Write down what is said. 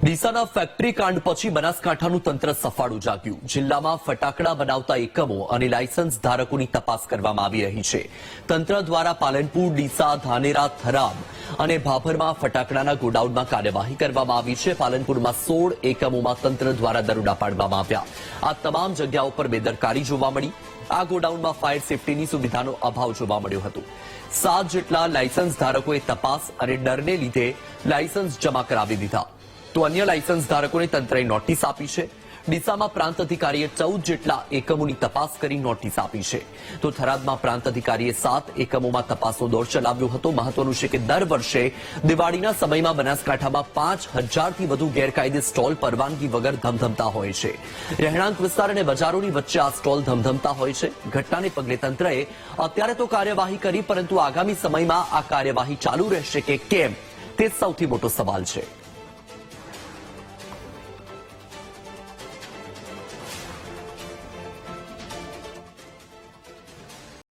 ડીસાના factory કાંડ પછી બનાસકાંઠાનું તંત્ર સફાળું જાગ્યું. જિલ્લામાં ફટાકડા બનાવતા એકમો અને લાયસન્સ ધારકોની તપાસ કરવામાં આવી રહી છે. તંત્ર દ્વારા પાલનપુર, ડીસા, ધાનેરા, થરાદ અને ભાભરમાં ફટાકડાના ગોડાઉનમાં કાર્યવાહી કરવામાં આવી છે. પાલનપુરમાં 16 એકમોમાં તંત્ર દ્વારા દરોડા પાડવામાં આવ્યા. આ તમામ જગ્યાઓ પર બેદરકારી જોવા મળી. આ ગોડાઉનમાં ફાયર સેફટીની સુવિધાનો અભાવ જોવા મળ્યો હતો. 7 જેટલા લાયસન્સ ધારકોએ તપાસ અને ડરને લીધે લાયસન્સ જમા કરાવી દીધા. તો અન્ય લાયસન્સ ધારકોને તંત્રએ નોટિસ આપી છે. ડીસામાં પ્રાંત અધિકારીએ 14 જેટલા એકમોની તપાસ કરી નોટિસ આપી છે. તો થરાદમાં પ્રાંત અધિકારીએ 7 એકમોમાં તપાસનો દોર ચલાવ્યો હતો. મહત્વનું છે કે દર વર્ષે દિવાળીના સમયમાં બનાસકાંઠામાં 5000થી વધુ ગેરકાયદે સ્ટોલ પરવાનગી વગર ધમધમતા હોય છે. રહેણાંક વિસ્તાર અને બજારોની વચ્ચે આ સ્ટોલ ધમધમતા હોય છે. ઘટનાને પગલે તંત્રએ અત્યારે તો કાર્યવાહી કરી, પરંતુ આગામી સમયમાં આ કાર્યવાહી ચાલુ રહેશે કે કેમ તે સૌથી મોટો સવાલ છે.